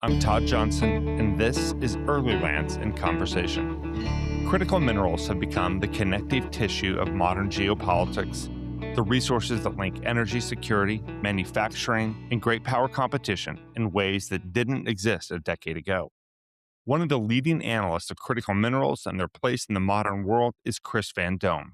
I'm Todd Johnson, and this is Earlylands in Conversation. Critical minerals have become the connective tissue of modern geopolitics, the resources that link energy security, manufacturing, and great power competition in ways that didn't exist a decade ago. One of the leading analysts of critical minerals and their place in the modern world is Chris Vandome.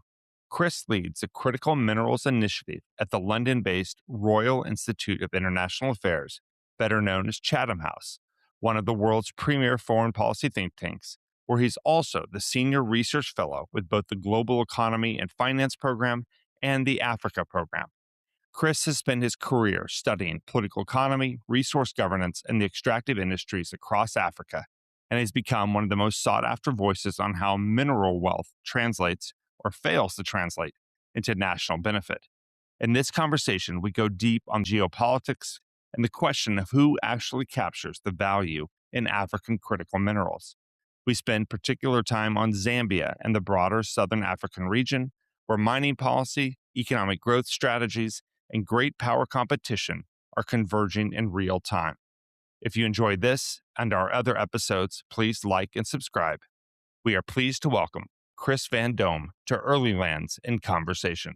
Chris leads the Critical Minerals Initiative at the London-based Royal Institute of International Affairs, better known as Chatham House, one of the world's premier foreign policy think tanks, where he's also the senior research fellow with both the Global Economy and Finance Program and the Africa Program. Chris has spent his career studying political economy, resource governance, and the extractive industries across Africa, and has become one of the most sought-after voices on how mineral wealth translates or fails to translate into national benefit. In this conversation, we go deep on geopolitics and the question of who actually captures the value in African critical minerals. We spend particular time on Zambia and the broader Southern African region, where mining policy, economic growth strategies, and great power competition are converging in real time. If you enjoy this and our other episodes, please like and subscribe. We are pleased to welcome Chris Vandome to Earlylands in Conversation.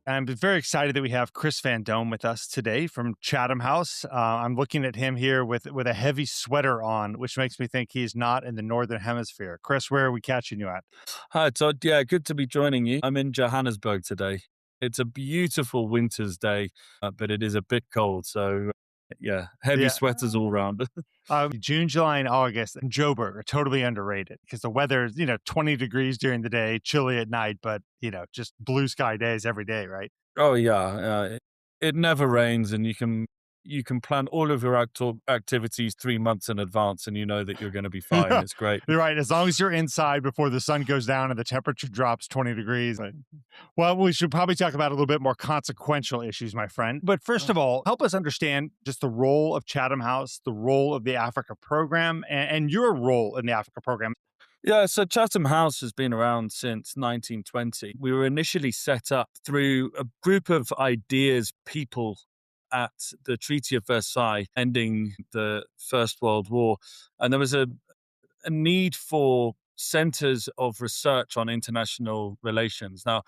I'm very excited that we have Chris Vandome with us today from Chatham House. I'm looking at him here with a heavy sweater on, which makes me think he's not in the Northern Hemisphere. Chris, where are we catching you at? Hi, Todd. Yeah, good to be joining you. I'm in Johannesburg today. It's a beautiful winter's day, but it is a bit cold. So, yeah, heavy sweaters all around. June, July, and August in Joburg are totally underrated because the weather is, 20 degrees during the day, chilly at night, but, just blue sky days every day, right? Oh, yeah. It never rains, and you can plan all of your activities 3 months in advance, and you know that you're going to be fine. Yeah, It's great. you're right. As long as you're inside before the sun goes down and the temperature drops 20 degrees. Well, we should probably talk about a little bit more consequential issues, my friend. But first of all, help us understand just the role of Chatham House, the role of the Africa program, and your role in the Africa program. Yeah, so Chatham House has been around since 1920. We were initially set up through a group of ideas people at the Treaty of Versailles, ending the First World War. And there was a need for centers of research on international relations. Now,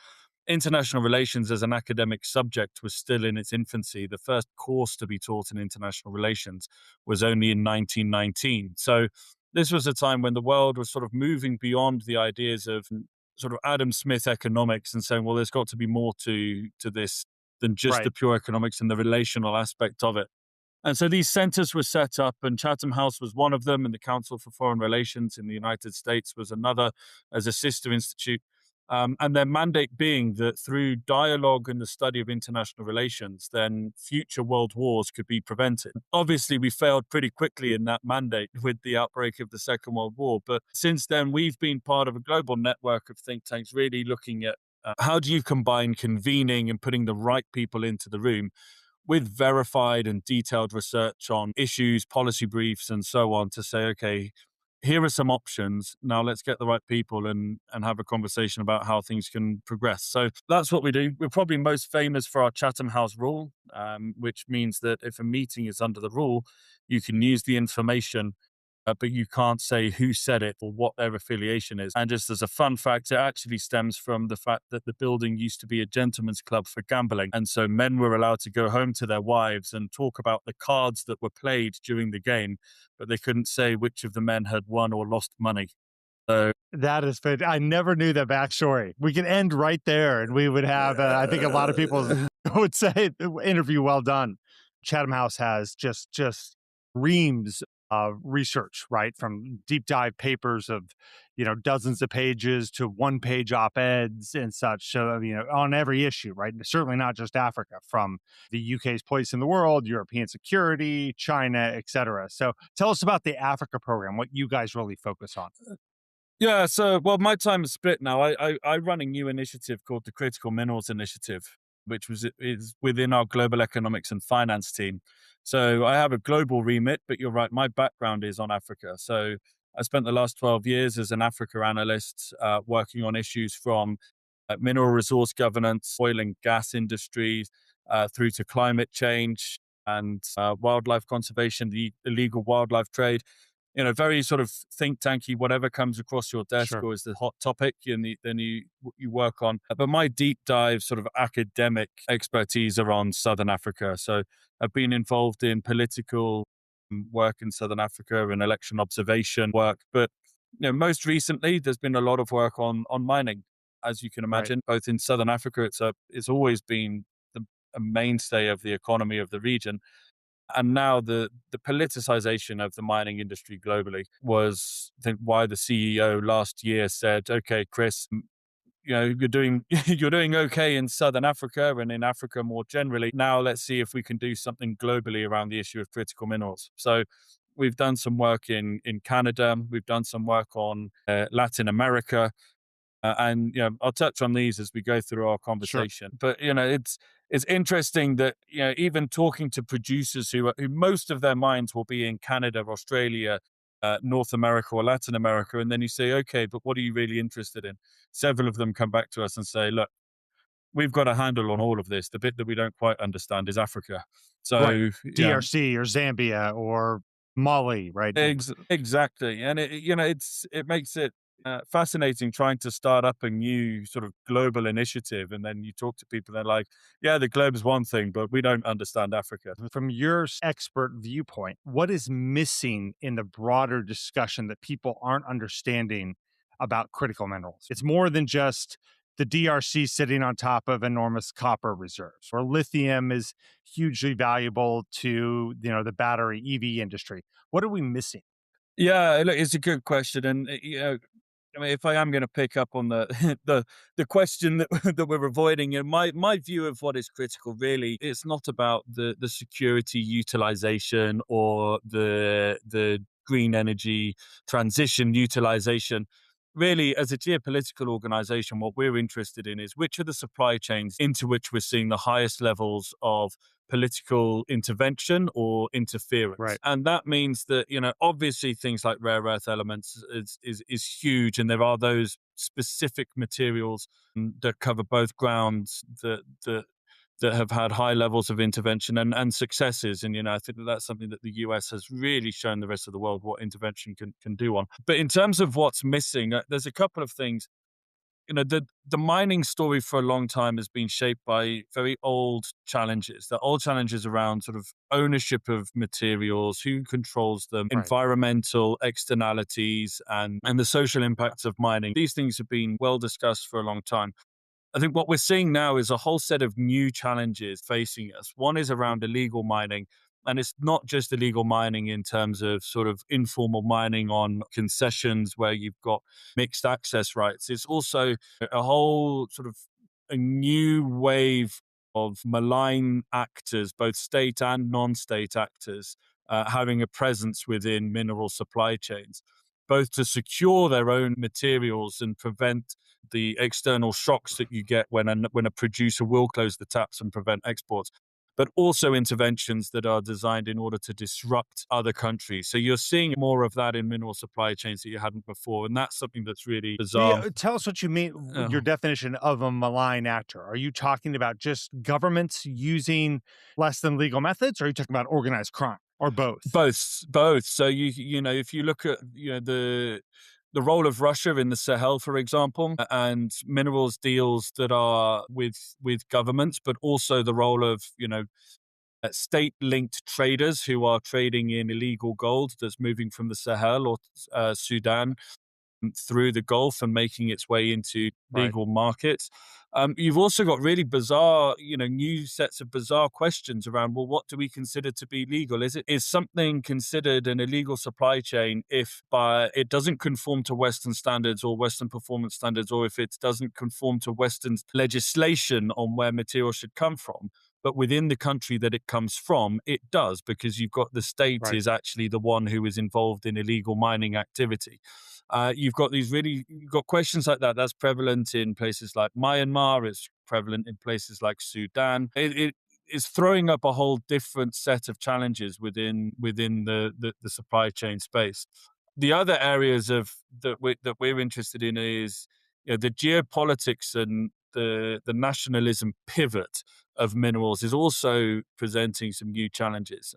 international relations as an academic subject was still in its infancy. The first course to be taught in international relations was only in 1919. So this was a time when the world was sort of moving beyond the ideas of sort of Adam Smith economics and saying, well, there's got to be more to this than just Right. the pure economics and the relational aspect of it. And so these centers were set up, and Chatham House was one of them, and the Council for Foreign Relations in the United States was another as a sister institute. And their mandate being that through dialogue and the study of international relations, then future world wars could be prevented. Obviously, we failed pretty quickly in that mandate with the outbreak of the Second World War. But since then, we've been part of a global network of think tanks really looking at how do you combine convening and putting the right people into the room with verified and detailed research on issues, policy briefs, and so on to say, okay, here are some options. Now let's get the right people and have a conversation about how things can progress. So that's what we do. We're probably most famous for our Chatham House rule, which means that if a meeting is under the rule, you can use the information, but you can't say who said it or what their affiliation is. And just as a fun fact, it actually stems from the fact that the building used to be a gentleman's club for gambling. And so men were allowed to go home to their wives and talk about the cards that were played during the game, but they couldn't say which of the men had won or lost money. So That is fit. I never knew that backstory. We could end right there and we would have, I think a lot of people would say, interview well done. Chatham House has just reams of research, right? From deep dive papers of, dozens of pages to one-page op-eds and such. So, on every issue, right? Certainly not just Africa, from the UK's place in the world, European security, China, et cetera. So tell us about the Africa program, what you guys really focus on. yeah, so well, my time is split now. I run a new initiative called the Critical Minerals Initiative, which is within our global economics and finance team. So I have a global remit, but you're right, my background is on Africa. So I spent the last 12 years as an Africa analyst, working on issues from mineral resource governance, oil and gas industries, through to climate change and wildlife conservation, the illegal wildlife trade. Very sort of think tanky, whatever comes across your desk Sure. or is the hot topic, and then you work on. But my deep dive sort of academic expertise are on Southern Africa. So I've been involved in political work in Southern Africa and election observation work. But most recently, there's been a lot of work on mining, as you can Right. imagine, both in Southern Africa. It's always been a mainstay of the economy of the region. And now the politicization of the mining industry globally was, I think, why the CEO last year said, "Okay, Chris, you're doing you're doing okay in Southern Africa and in Africa more generally. Now let's see if we can do something globally around the issue of critical minerals." So we've done some work in Canada. We've done some work on Latin America. And I'll touch on these as we go through our Sure. conversation. But it's interesting that even talking to producers who most of their minds will be in Canada, Australia, North America, or Latin America, and then you say, okay, but what are you really interested in? Several of them come back to us and say, look, we've got a handle on all of this. The bit that we don't quite understand is Africa. Right. So DRC or Zambia or Mali, right? Exactly, and it makes it fascinating trying to start up a new sort of global initiative, and then you talk to people, they're like, "Yeah, the globe is one thing, but we don't understand Africa." From your expert viewpoint, what is missing in the broader discussion that people aren't understanding about critical minerals? It's more than just the DRC sitting on top of enormous copper reserves, or lithium is hugely valuable to the battery EV industry. What are we missing? Yeah, look, it's a good question, and I mean, if I am going to pick up on the the question that that we're avoiding, my view of what is critical really, it's not about the security utilization or the green energy transition utilization. Really, as a geopolitical organization, what we're interested in is which are the supply chains into which we're seeing the highest levels of political intervention or interference. Right. And that means that, obviously things like rare earth elements is huge. And there are those specific materials that cover both grounds that have had high levels of intervention and successes. And, I think that's something that the US has really shown the rest of the world what intervention can do on. But in terms of what's missing, there's a couple of things. The mining story for a long time has been shaped by very old challenges. The old challenges around sort of ownership of materials, who controls them, Right. environmental externalities, and the social impacts of mining. These things have been well discussed for a long time. I think what we're seeing now is a whole set of new challenges facing us. One is around illegal mining. And it's not just illegal mining in terms of sort of informal mining on concessions where you've got mixed access rights. It's also a whole sort of a new wave of malign actors, both state and non-state actors, having a presence within mineral supply chains, both to secure their own materials and prevent the external shocks that you get when a producer will close the taps and prevent exports, but also interventions that are designed in order to disrupt other countries. So you're seeing more of that in mineral supply chains that you hadn't before, and that's something that's really Yeah, bizarre. tell us what you mean, your Uh, definition of a malign actor. Are you talking about just governments using less than legal methods, or are you talking about organized crime, or both? both. So if you look at the role of Russia in the Sahel, for example, and minerals deals that are with governments, but also the role of state-linked traders who are trading in illegal gold that's moving from the Sahel or Sudan through the Gulf and making its way into Right. legal markets. You've also got really bizarre, new sets of bizarre questions around, well, what do we consider to be legal? Is something considered an illegal supply chain if it doesn't conform to Western standards or Western performance standards, or if it doesn't conform to Western legislation on where material should come from? But within the country that it comes from, it does, because you've got the state Right. is actually the one who is involved in illegal mining activity. You've got questions like that. That's prevalent in places like Myanmar. It's prevalent in places like Sudan. It is throwing up a whole different set of challenges within the supply chain space. The other areas of that we're interested in is the geopolitics and the nationalism pivot of minerals is also presenting some new challenges.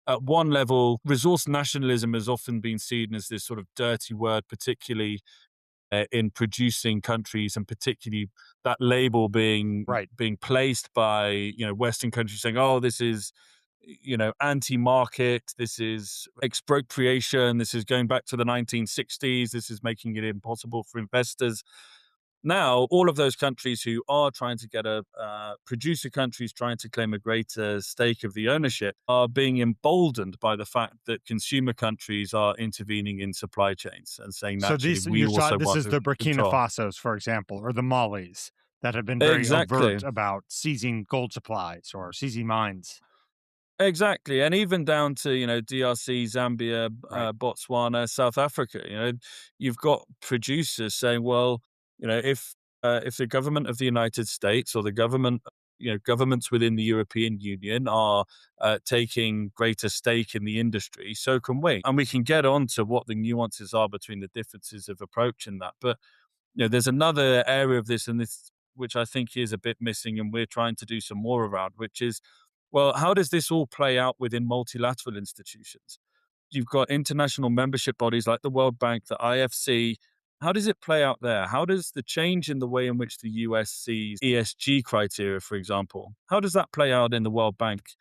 At one level, resource nationalism has often been seen as this sort of dirty word, particularly in producing countries, and particularly that label Right. being placed by Western countries, saying, "Oh, this is anti-market, this is expropriation, this is going back to the 1960s, this is making it impossible for investors." Now, all of those countries who are trying to get producer countries trying to claim a greater stake of the ownership are being emboldened by the fact that consumer countries are intervening in supply chains and saying, So naturally, these we also this want is to the Burkina control. Fasos, for example, or the Malis that have been very Exactly. overt about seizing gold supplies or seizing mines. Exactly, and even down to, DRC, Zambia, Right. Botswana, South Africa. You've got producers saying, well, if the government of the United States or the governments within the European Union are taking greater stake in the industry, so can we, and we can get on to what the nuances are between the differences of approach in that. But there's another area of this, and this which I think is a bit missing, and we're trying to do some more around, which is, well, how does this all play out within multilateral institutions? You've got international membership bodies like the World Bank, the IFC. How does it play out there? How does the change in the way in which the US sees ESG criteria, for example, how does that play out in the World Bank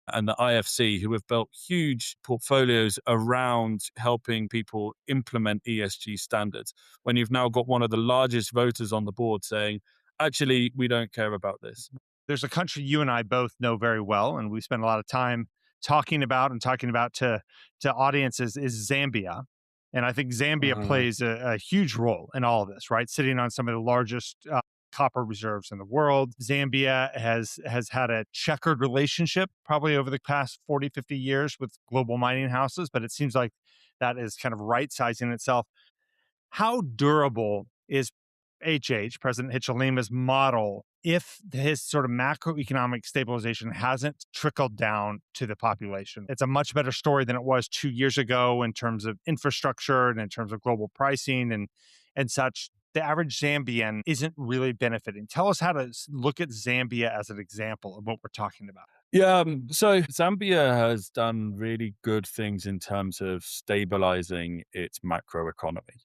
and the IFC, who have built huge portfolios around helping people implement ESG standards, when you've now got one of the largest voters on the board saying, actually, we don't care about this? There's a country you and I both know very well, and we spend a lot of time talking about to audiences, is Zambia. And I think Zambia Mhm. plays a huge role in all of this, right? Sitting on some of the largest copper reserves in the world. Zambia has had a checkered relationship probably over the past 40, 50 years with global mining houses, but it seems like that is kind of right sizing itself. How durable is President Hichilema's model, if his sort of macroeconomic stabilization hasn't trickled down to the population? It's a much better story than it was 2 years ago in terms of infrastructure and in terms of global pricing and such. The average Zambian isn't really benefiting. Tell us how to look at Zambia as an example of what we're talking about. Yeah, so Zambia has done really good things in terms of stabilizing its macroeconomy.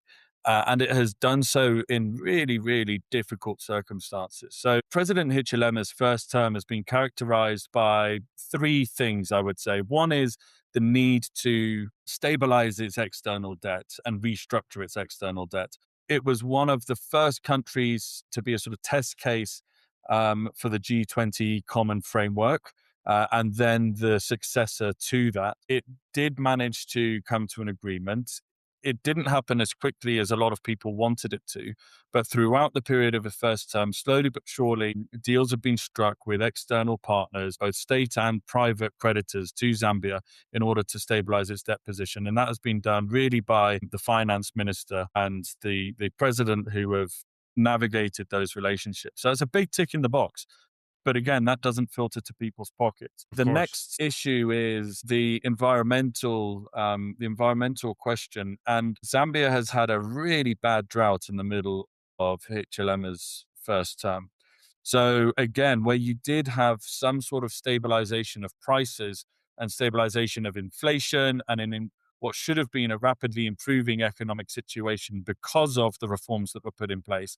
And it has done so in really, really difficult circumstances. So, President Hichilema's first term has been characterized by three things, I would say. One is the need to stabilize its external debt and restructure its external debt. It was one of the first countries to be a sort of test case for the G20 common framework, and then the successor to that. It did manage to come to an agreement. It didn't happen as quickly as a lot of people wanted it to, but throughout the period of the first term, slowly but surely, deals have been struck with external partners, both state and private creditors, to Zambia in order to stabilize its debt position. And that has been done really by the finance minister and the president, who have navigated those relationships. So it's a big tick in the box. But again, that doesn't filter to people's pockets. Of The course. next issue is the environmental question. And Zambia has had a really bad drought in the middle of Hichilema's first term. So again, where you did have some sort of stabilization of prices and stabilization of inflation, and in what should have been a rapidly improving economic situation because of the reforms that were put in place,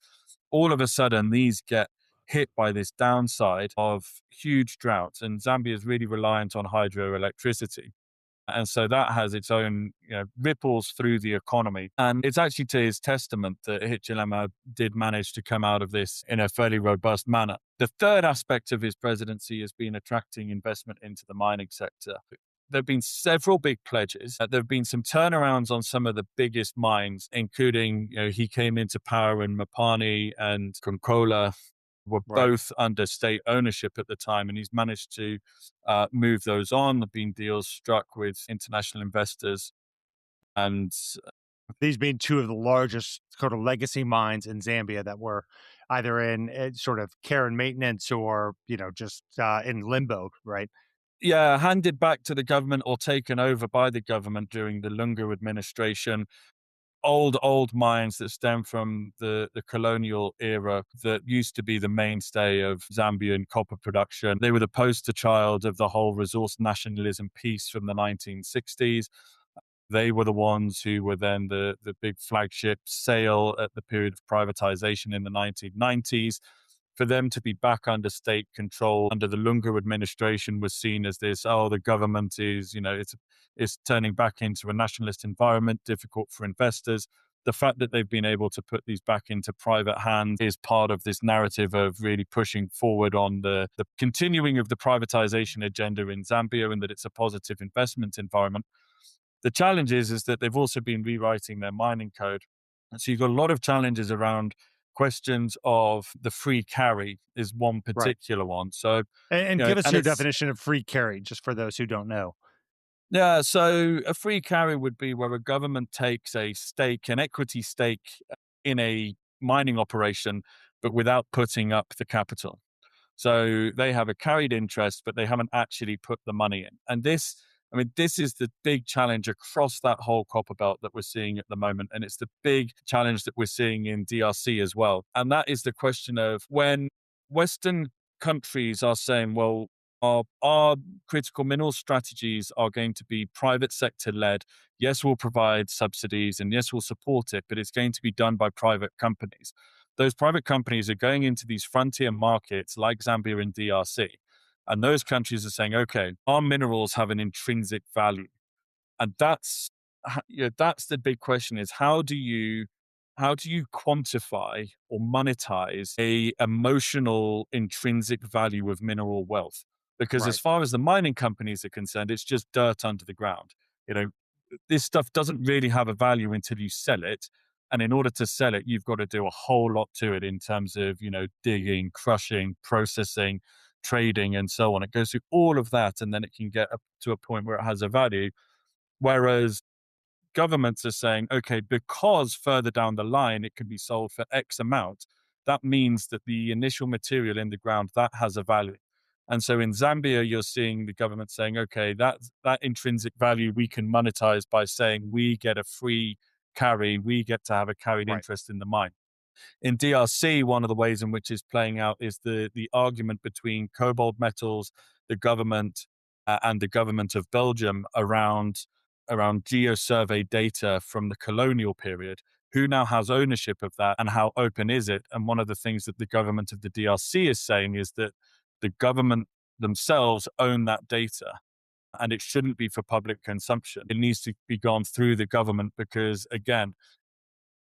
all of a sudden these get hit by this downside of huge droughts. And Zambia is really reliant on hydroelectricity. And so that has its own ripples through the economy. And it's actually to his testament that Hichilema did manage to come out of this in a fairly robust manner. The third aspect of his presidency has been attracting investment into the mining sector. There have been several big pledges. There have been some turnarounds on some of the biggest mines, including, he came into power in Mopani and Konkola were Right. both under state ownership at the time, and he's managed to move those on. There have been deals struck with international investors, and These being two of the largest sort of legacy mines in Zambia that were either in sort of care and maintenance or, just in limbo, right? yeah, handed back to the government or taken over by the government during the Lungu administration. old mines that stem from the colonial era that used to be the mainstay of Zambian copper production. They were the poster child of the whole resource nationalism piece from the 1960s. They were the ones who were then the big flagship sale at the period of privatization in the 1990s. For them to be back under state control under the Lungu administration was seen as this, oh, the government is, it's turning back into a nationalist environment, difficult for investors. The fact that they've been able to put these back into private hands is part of this narrative of really pushing forward on the continuing of the privatization agenda in Zambia, and that it's a positive investment environment. The challenge is that they've also been rewriting their mining code. And so you've got a lot of challenges around questions of the free carry is one Right. particular one. So, And give us and your it's, definition of free carry, just for those who don't know. yeah, so a free carry would be where a government takes a stake, an equity stake in a mining operation, but without putting up the capital. So they have a carried interest, but they haven't actually put the money in. And this, I mean, this is the big challenge across that whole copper belt that we're seeing at the moment. And it's the big challenge that we're seeing in DRC as well. And that is the question of when Western countries are saying, well, our critical mineral strategies are going to be private sector led. Yes, we'll provide subsidies and yes, we'll support it, but it's going to be done by private companies. Those private companies are going into these frontier markets like Zambia and DRC. And those countries are saying, okay, our minerals have an intrinsic value. And that's the big question is how do you quantify or monetize a emotional intrinsic value of mineral wealth? Because as Right. far as the mining companies are concerned, it's just dirt under the ground. You know, this stuff doesn't really have a value until you sell it. And in order to sell it, you've got to do a whole lot to it in terms of, digging, crushing, processing, trading, and so on. It goes through all of that, and then it can get up to a point where it has a value. Whereas governments are saying, okay, because further down the line it can be sold for X amount, that means that the initial material in the ground that has a value. And so in Zambia, you're seeing the government saying, okay, that intrinsic value we can monetize by saying we get a free carry, we get to have a carried Right. interest in the mine. In DRC, one of the ways in which it's playing out is the argument between Cobalt Metals, the government, and the government of Belgium around geosurvey data from the colonial period. Who now has ownership of that, and how open is it? And one of the things that the government of the DRC is saying is that the government themselves own that data, and it shouldn't be for public consumption. It needs to be gone through the government because, again,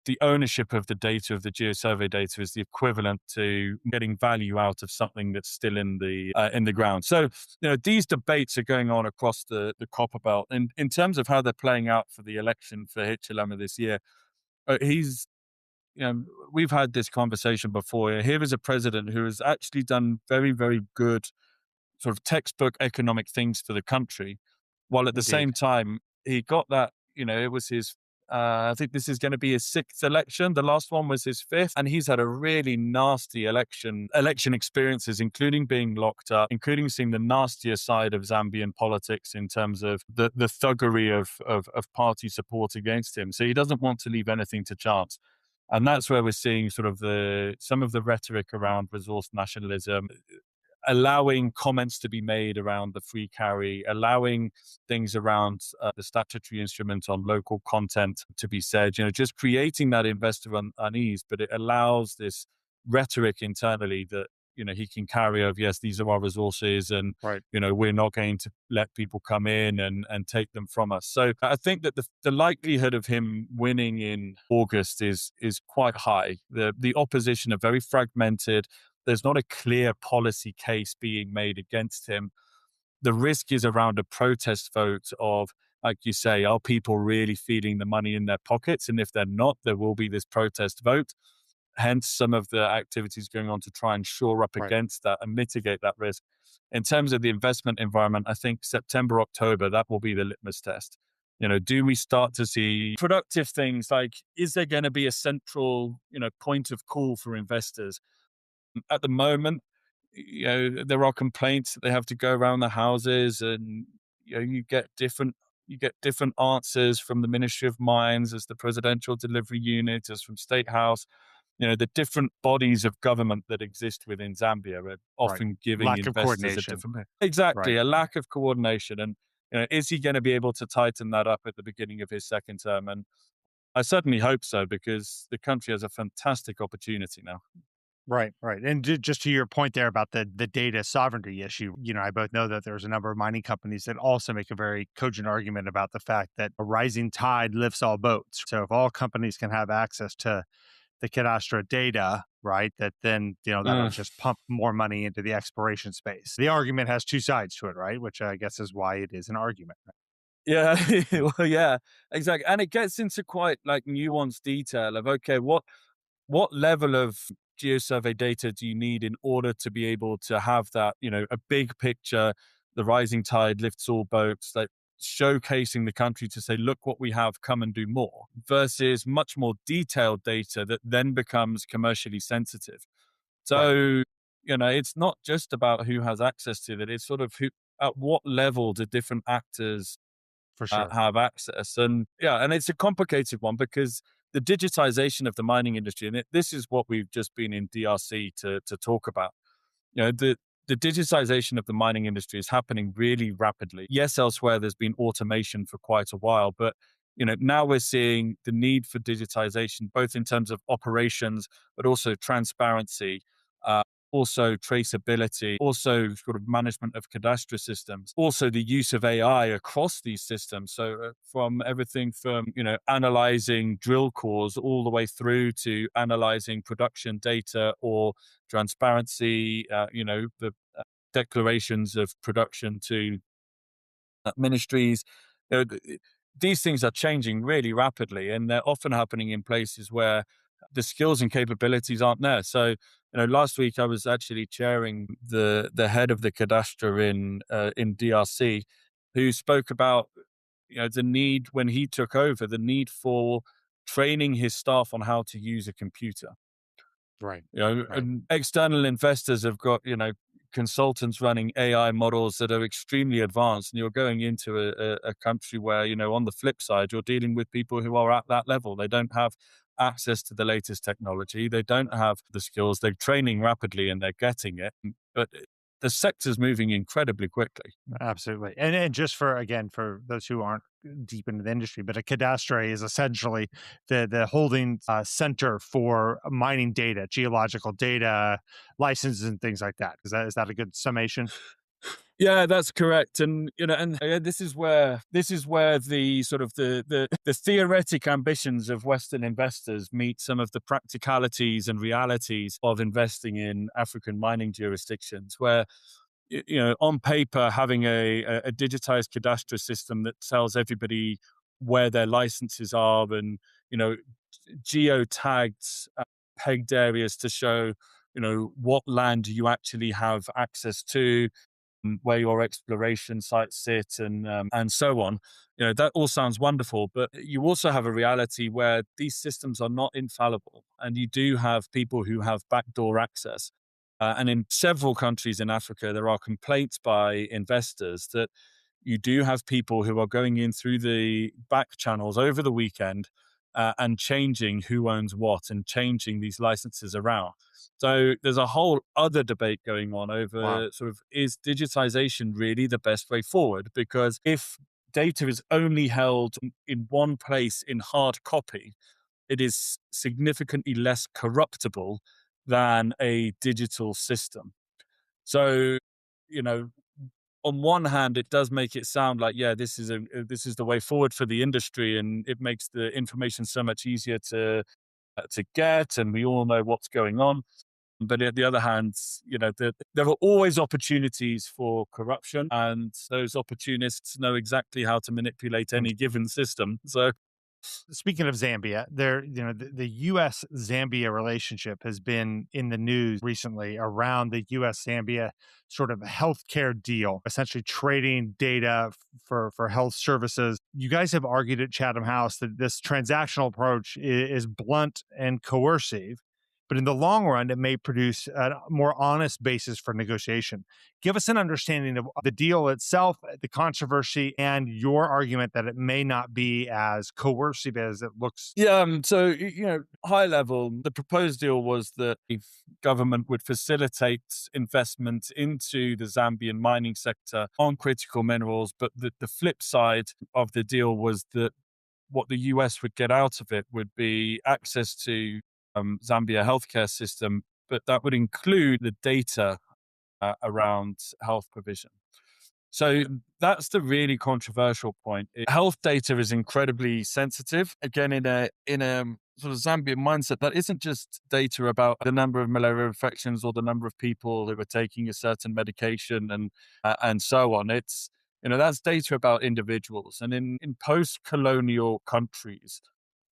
the ownership of the data, of the geosurvey data, is the equivalent to getting value out of something that's still in the ground. So, these debates are going on across the copper belt, and in terms of how they're playing out for the election for Hichilema this year, he's you know we've had this conversation before. Here is a president who has actually done very, very good sort of textbook economic things for the country, while at the Indeed. same time he got that, it was his I think this is going to be his sixth election. The last one was his fifth, and he's had a really nasty election experiences, including being locked up, including seeing the nastier side of Zambian politics in terms of the thuggery of party support against him. So he doesn't want to leave anything to chance. And that's where we're seeing sort of some of the rhetoric around resource nationalism, allowing comments to be made around the free carry, allowing things around the statutory instrument on local content to be said, just creating that investor unease, but it allows this rhetoric internally that, he can carry of, yes, these are our resources and, Right. we're not going to let people come in and take them from us. So I think that the likelihood of him winning in August is quite high. The opposition are very fragmented. There's not a clear policy case being made against him. The risk is around a protest vote of, like you say, are people really feeling the money in their pockets? And if they're not, there will be this protest vote. Hence, some of the activities going on to try and shore up Right. against that and mitigate that risk. In terms of the investment environment, I think September, October, that will be the litmus test. Do we start to see productive things like, is there going to be a central, point of call for investors? At the moment, there are complaints that they have to go around the houses, and you get different You get different answers from the Ministry of Mines, as the Presidential Delivery Unit, as from State House. The different bodies of government that exist within Zambia are Right. often giving Lack of investors a coordination. different. Exactly, Right. a lack of coordination. And is he going to be able to tighten that up at the beginning of his second term? And I certainly hope so, because the country has a fantastic opportunity now. Right, right. And just to your point there about the data sovereignty issue, I both know that there's a number of mining companies that also make a very cogent argument about the fact that a rising tide lifts all boats. So if all companies can have access to the cadastral data, right, that then, that'll Uh, just pump more money into the exploration space. The argument has two sides to it, right? Which I guess is why it is an argument. yeah, Right? well, yeah, exactly. And it gets into quite like nuanced detail of, okay, what level of geosurvey data do you need in order to be able to have that, a big picture, the rising tide lifts all boats, like showcasing the country to say, look what we have, come and do more, versus much more detailed data that then becomes commercially sensitive. Right. So, it's not just about who has access to it, it's sort of who, at what level do different actors For sure. have access. And yeah, and it's a complicated one, because the digitization of the mining industry, and this is what we've just been in DRC to talk about. The digitization of the mining industry is happening really rapidly. Yes, elsewhere there's been automation for quite a while, but now we're seeing the need for digitization, both in terms of operations, but also transparency, uh, also traceability, also sort of management of cadastral systems, also the use of AI across these systems. So from everything from, analyzing drill cores all the way through to analyzing production data or transparency, the declarations of production to ministries. These things are changing really rapidly, and they're often happening in places where the skills and capabilities aren't there. So, last week I was actually chairing the head of the cadastre in DRC, who spoke about the need, when he took over, the need for training his staff on how to use a computer. Right. Right. And external investors have got, consultants running AI models that are extremely advanced. And you're going into a country where, on the flip side, you're dealing with people who are at that level. They don't have access to the latest technology. They don't have the skills. They're training rapidly and they're getting it. But the sector's moving incredibly quickly. Absolutely. And just for those who aren't deep into the industry, but a cadastre is essentially the holding center for mining data, geological data, licenses and things like that. Is that a good summation? Yeah, that's correct. And this is where the sort of the theoretic ambitions of Western investors meet some of the practicalities and realities of investing in African mining jurisdictions, where on paper, having a digitized cadastral system that tells everybody where their licenses are, and geotagged pegged areas to show what land you actually have access to, where your exploration sites sit, and so on. That all sounds wonderful, but you also have a reality where these systems are not infallible, and you do have people who have backdoor access. And in several countries in Africa, there are complaints by investors that you do have people who are going in through the back channels over the weekend, and changing who owns what and changing these licenses around. So there's a whole other debate going on Wow. over sort of, is digitization really the best way forward? Because if data is only held in one place in hard copy, it is significantly less corruptible than a digital system. So, you know, on one hand, it does make it sound like, yeah, this is the way forward for the industry, and it makes the information so much easier to get, and we all know what's going on. But at the other hand, there are always opportunities for corruption, and those opportunists know exactly how to manipulate any given system. So, Speaking of Zambia, the U.S. Zambia relationship has been in the news recently around the U.S. Zambia sort of healthcare deal, essentially trading data for health services. You guys have argued at Chatham House that this transactional approach is blunt and coercive. but in the long run, it may produce a more honest basis for negotiation. Give us an understanding of the deal itself, the controversy, and your argument that it may not be as coercive as it looks. Yeah, so high level, the proposed deal was that the government would facilitate investment into the Zambian mining sector on critical minerals, but the flip side of the deal was that what the US would get out of it would be access to Zambia healthcare system, but that would include the data around health provision. So that's the really controversial point. Health data is incredibly sensitive. Again, in a sort of Zambian mindset, that isn't just data about the number of malaria infections or the number of people who are taking a certain medication and so on. It's that's data about individuals, and in post-colonial countries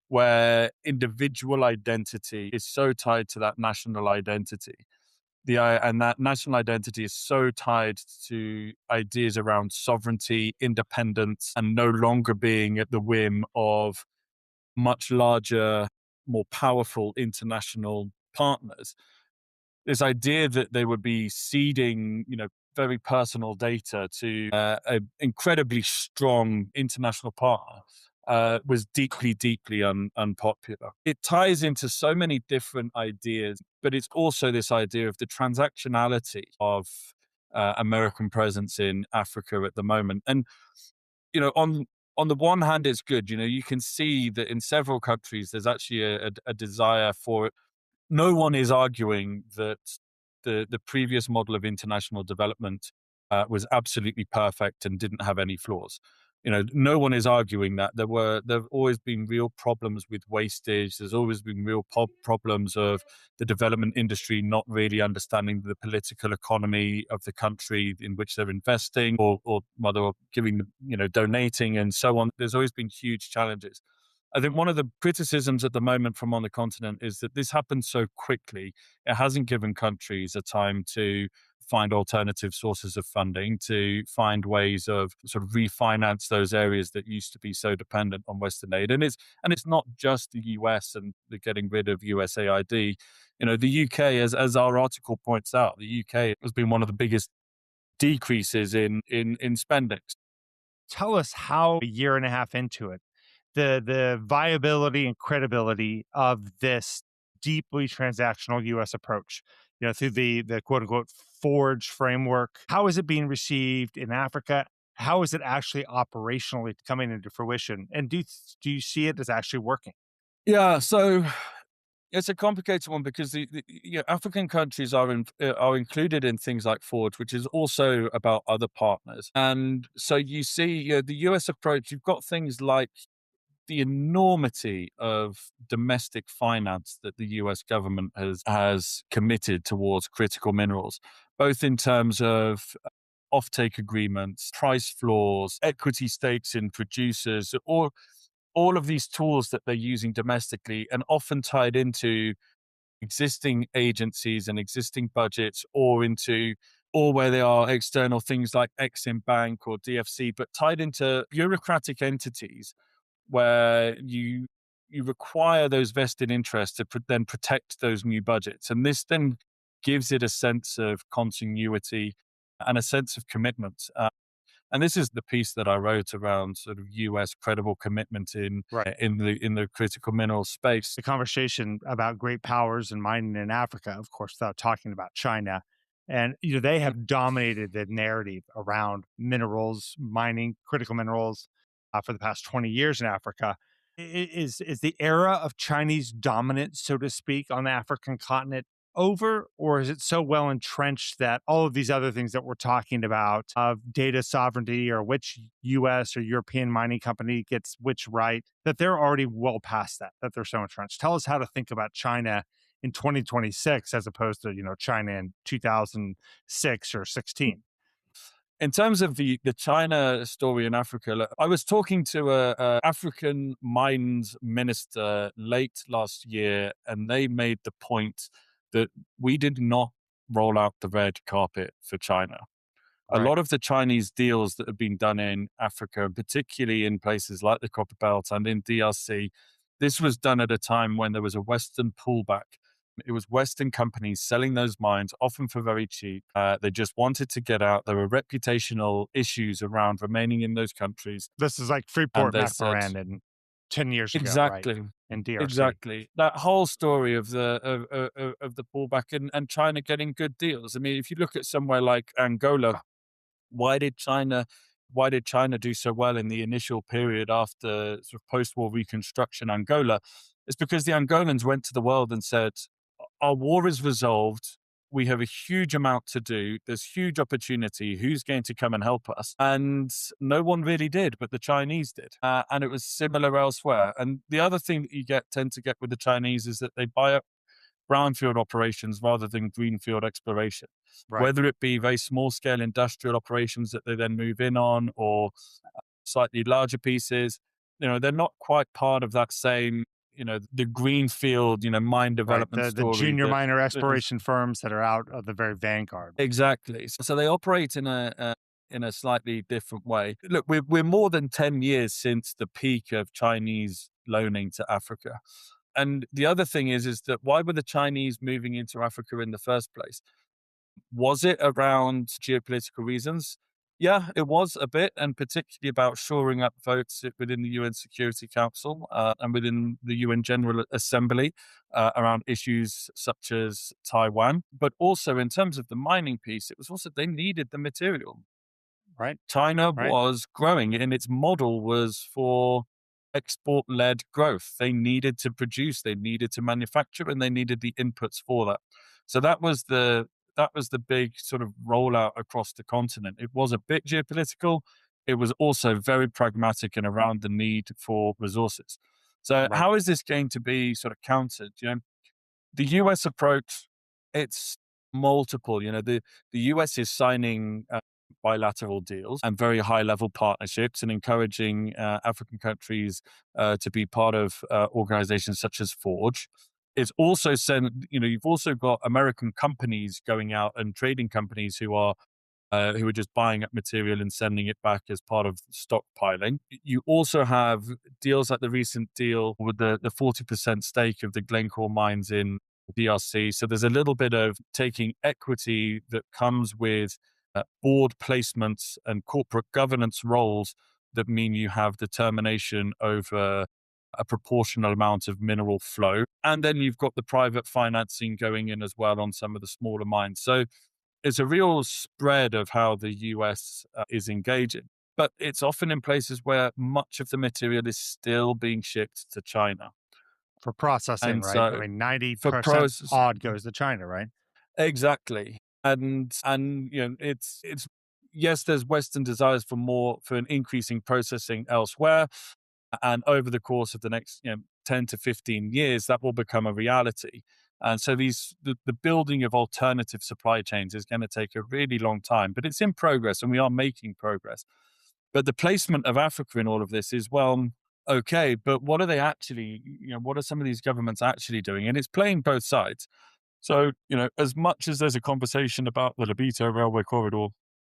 where individual identity is so tied to that national identity and that national identity is so tied to ideas around sovereignty, independence, and no longer being at the whim of much larger, more powerful international partners. This idea that they would be ceding, very personal data to an incredibly strong international partner was deeply, deeply unpopular. It ties into so many different ideas, but it's also this idea of the transactionality of American presence in Africa at the moment. And, on the one hand, it's good. You can see that in several countries, there's actually a desire for it. No one is arguing that the previous model of international development was absolutely perfect and didn't have any flaws. No one is arguing that. There've always been real problems with wastage. There's always been real problems of the development industry not really understanding the political economy of the country in which they're investing or whether giving, donating and so on. There's always been huge challenges. I think one of the criticisms at the moment from on the continent is that this happened so quickly. It hasn't given countries a time to find alternative sources of funding, to find ways of sort of refinance those areas that used to be so dependent on Western aid. And it's not just the US and the getting rid of USAID. The UK, as our article points out, the UK has been one of the biggest decreases in spending. Tell us how, a year and a half into it, the viability and credibility of this deeply transactional U.S. approach, through the quote unquote Forge framework. How is it being received in Africa? How is it actually operationally coming into fruition? And do you see it as actually working? Yeah, so it's a complicated one because the African countries are included in things like Forge, which is also about other partners. And so you see the US approach, you've got things like the enormity of domestic finance that the US government has committed towards critical minerals, both in terms of offtake agreements, price floors, equity stakes in producers, or all of these tools that they're using domestically and often tied into existing agencies and existing budgets or where they are external things like Exim Bank or DFC, but tied into bureaucratic entities where you require those vested interests to then protect those new budgets. And this then gives it a sense of continuity and a sense of commitment. And this is the piece that I wrote around sort of US credible commitment Right. in the critical mineral space. The conversation about great powers and mining in Africa, of course, without talking about China. And they have dominated the narrative around minerals, mining, critical minerals, for the past 20 years in Africa. Is the era of Chinese dominance, so to speak, on the African continent over, or is it so well entrenched that all of these other things that we're talking about of data sovereignty or which US or European mining company gets which right, that they're already well past that they're so entrenched? Tell us how to think about China in 2026 as opposed to, China in 2006 or 16. In terms of the China story in Africa, look, I was talking to a African mines minister late last year, and they made the point that we did not roll out the red carpet for China. A Right. lot of the Chinese deals that have been done in Africa, particularly in places like the Copper Belt and in DRC, this was done at a time when there was a Western pullback It was Western companies selling those mines, often for very cheap. They just wanted to get out. There were reputational issues around remaining in those countries. This is like And Freeport they said, McMoran 10 years ago, right? exactly, In DRC. exactly. That whole story of of the pullback and China getting good deals. I mean, if you look at somewhere like Angola, why did China why did China do so well in the initial period after sort of post-war reconstruction Angola? It's because the Angolans went to the world and said, our war is resolved. We have a huge amount to do. There's huge opportunity. Who's going to come and help us? And no one really did, but the Chinese did. And it was similar elsewhere. And the other thing that you tend to get with the Chinese is that they buy up brownfield operations rather than greenfield exploration, Right. whether it be very small scale industrial operations that they then move in on or slightly larger pieces. They're not quite part of that same, the greenfield, mine Right. development The story junior minor that was exploration firms that are out of the very vanguard. exactly. So they operate in a slightly different way. Look, we're more than 10 years since the peak of Chinese loaning to Africa. And the other thing is that why were the Chinese moving into Africa in the first place? Was it around geopolitical reasons? Yeah, it was a bit, and particularly about shoring up votes within the UN Security Council and within the UN General Assembly around issues such as Taiwan. But also in terms of the mining piece, it was also they needed the material. Right. China Right. was growing and its model was for export-led growth. They needed to produce, they needed to manufacture, and they needed the inputs for that. So that was the big sort of rollout across the continent. It was a bit geopolitical. It was also very pragmatic and around the need for resources. So Right. how is this going to be sort of countered? The US approach, it's multiple. The US is signing bilateral deals and very high level partnerships and encouraging African countries to be part of organizations such as Forge. It's also sent, you've also got American companies going out and trading companies who are just buying up material and sending it back as part of stockpiling. You also have deals like the recent deal with the 40% stake of the Glencore mines in DRC. So there's a little bit of taking equity that comes with board placements and corporate governance roles that mean you have determination over a proportional amount of mineral flow. And then you've got the private financing going in as well on some of the smaller mines. So it's a real spread of how the US is engaging, but it's often in places where much of the material is still being shipped to China. For processing, And right? I so mean, for 90% process, odd goes to China, right? exactly. And it's yes, there's Western desires for an increasing processing elsewhere. And over the course of the next 10 to 15 years, that will become a reality. And so the building of alternative supply chains is going to take a really long time, but it's in progress and we are making progress. But the placement of Africa in all of this is, well, okay, but what are they actually, what are some of these governments actually doing? And it's playing both sides. So, as much as there's a conversation about the Lobito Railway Corridor,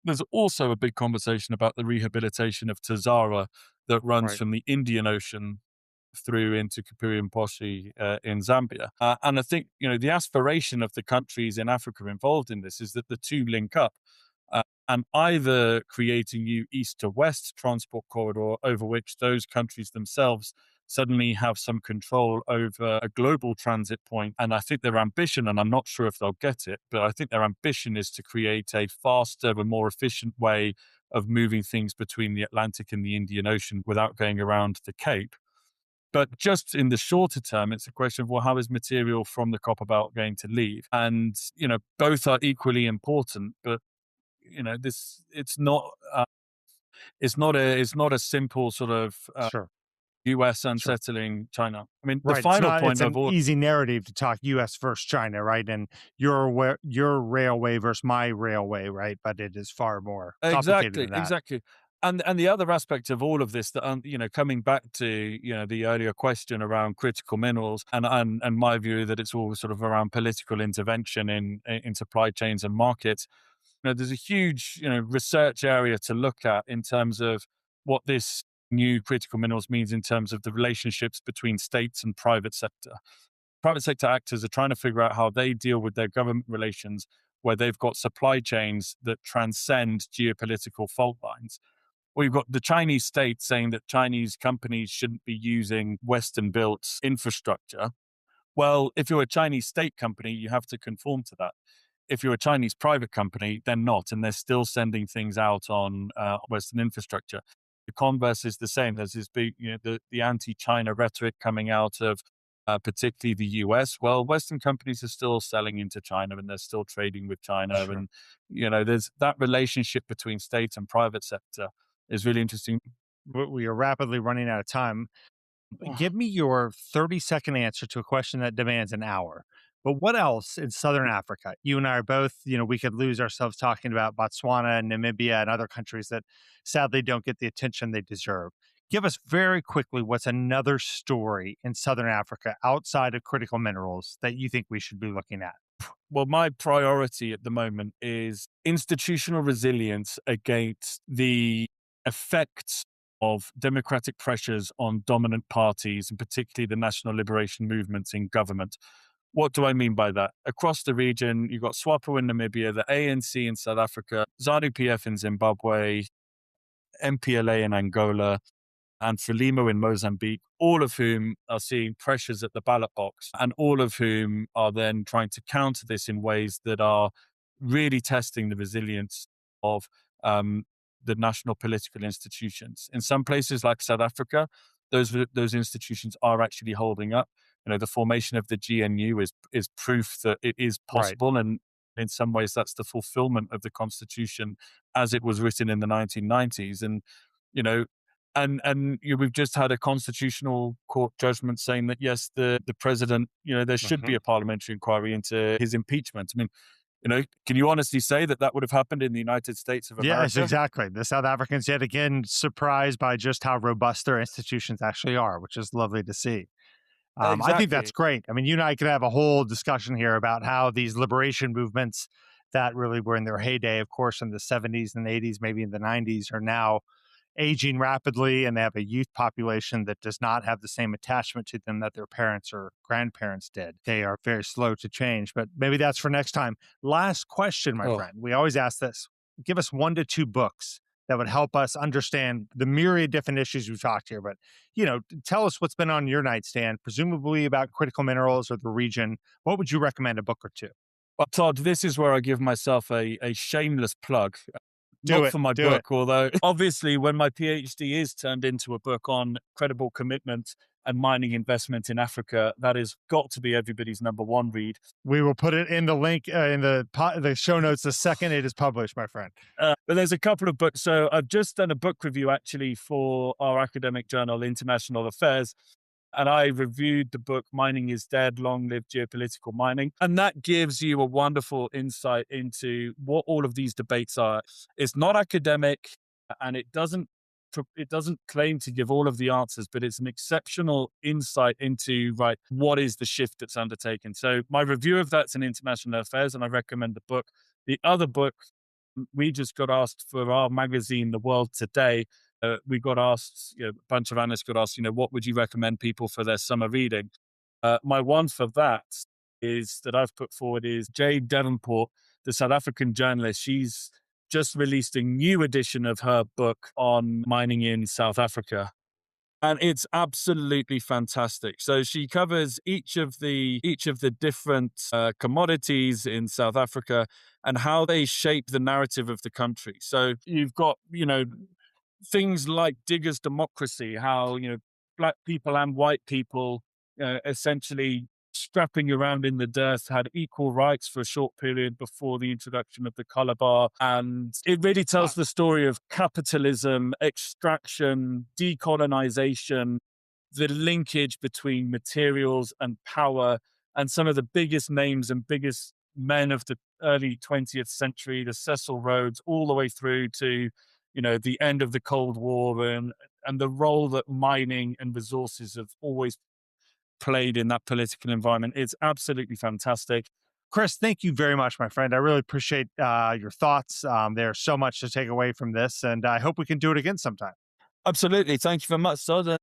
there's also a big conversation about the rehabilitation of Tazara that runs Right. from the Indian Ocean through into Kapuri in Zambia. And I think, the aspiration of the countries in Africa involved in this is that the two link up. And either creating new east to west transport corridor over which those countries themselves suddenly have some control over a global transit point. And I think their ambition, and I'm not sure if they'll get it, but I think their ambition is to create a faster and more efficient way of moving things between the Atlantic and the Indian Ocean without going around the Cape. But just in the shorter term, it's a question of, well, how is material from the copper belt going to leave? And, both are equally important, but, this, it's not a simple sort of Sure. US Sure. unsettling China. I mean, the Right. final It's point of an all, easy narrative to talk US versus China, right? And your railway versus my railway, right? But it is far more complicated exactly, than that. exactly. And the other aspect of all of this that, coming back to, the earlier question around critical minerals and my view that it's all sort of around political intervention in supply chains and markets. There's a huge, research area to look at in terms of what this new critical minerals means in terms of the relationships between states and private sector. private sector actors are trying to figure out how they deal with their government relations where they've got supply chains that transcend geopolitical fault lines. Well, you've got the Chinese state saying that Chinese companies shouldn't be using Western built infrastructure. Well, if you're a Chinese state company, you have to conform to that. If you're a Chinese private company, they're not, and they're still sending things out on Western infrastructure. The converse is the same. There's this big, the anti-China rhetoric coming out of particularly the US. Well, Western companies are still selling into China and they're still trading with China. Sure. And, there's that relationship between state and private sector is really interesting. We are rapidly running out of time. Give me your 30-second answer to a question that demands an hour. But what else in Southern Africa? You and I are both, we could lose ourselves talking about Botswana and Namibia and other countries that sadly don't get the attention they deserve. Give us very quickly what's another story in Southern Africa outside of critical minerals that you think we should be looking at. Well, my priority at the moment is institutional resilience against the effects of democratic pressures on dominant parties, and particularly the national liberation movements in government. What do I mean by that? Across the region, you've got SWAPO in Namibia, the ANC in South Africa, ZANU-PF in Zimbabwe, MPLA in Angola, and Frelimo in Mozambique, all of whom are seeing pressures at the ballot box, and all of whom are then trying to counter this in ways that are really testing the resilience of the national political institutions. In some places like South Africa, those institutions are actually holding up. The formation of the GNU is proof that it is Right. possible, and in some ways that's the fulfillment of the Constitution as it was written in the 1990s. And we've just had a constitutional court judgment saying that yes, the president, there should be a parliamentary inquiry into his impeachment. I mean, can you honestly say that would have happened in the United States of America? Yes, exactly. The South Africans, yet again, surprised by just how robust their institutions actually are, which is lovely to see. I think that's Exactly. great. I mean, you and I could have a whole discussion here about how these liberation movements that really were in their heyday, of course, in the 70s and 80s, maybe in the 90s, are now aging rapidly, and they have a youth population that does not have the same attachment to them that their parents or grandparents did. They are very slow to change, but maybe that's for next time. Last question, my friend. We always ask this. Give us 1 to 2 books that would help us understand the myriad different issues we've talked here. But, tell us what's been on your nightstand, presumably about critical minerals or the region. What would you recommend, a book or two? Well, Todd, this is where I give myself a shameless plug. Do Not it, for my do book, it. although obviously when my PhD is turned into a book on credible commitment and mining investment in Africa, that has got to be everybody's number one read. We will put it in the link in the show notes the second it is published, my friend. But there's a couple of books. So I've just done a book review actually for our academic journal, International Affairs. And I reviewed the book, Mining is Dead, Long Live Geopolitical Mining. And that gives you a wonderful insight into what all of these debates are. It's not academic, and it doesn't claim to give all of the answers, but it's an exceptional insight into, what is the shift that's undertaken. So my review of that's in International Affairs, and I recommend the book. The other book, we just got asked for our magazine, The World Today. We got asked, a bunch of analysts got asked, what would you recommend people for their summer reading? My one for that that I've put forward is Jade Davenport, the South African journalist. She's just released a new edition of her book on mining in South Africa. And it's absolutely fantastic. So she covers each of the different commodities in South Africa and how they shape the narrative of the country. So you've got, things like diggers' democracy, how, black people and white people essentially scrapping around in the dirt had equal rights for a short period before the introduction of the color bar. And it really tells the story of capitalism, extraction, decolonization, the linkage between materials and power, and some of the biggest names and biggest men of the early 20th century, the Cecil Rhodes, all the way through to, the end of the Cold War, and the role that mining and resources have always played in that political environment. It's absolutely fantastic. Chris, thank you very much, my friend. I really appreciate your thoughts. There's so much to take away from this, and I hope we can do it again sometime. Absolutely. Thank you very much, Todd.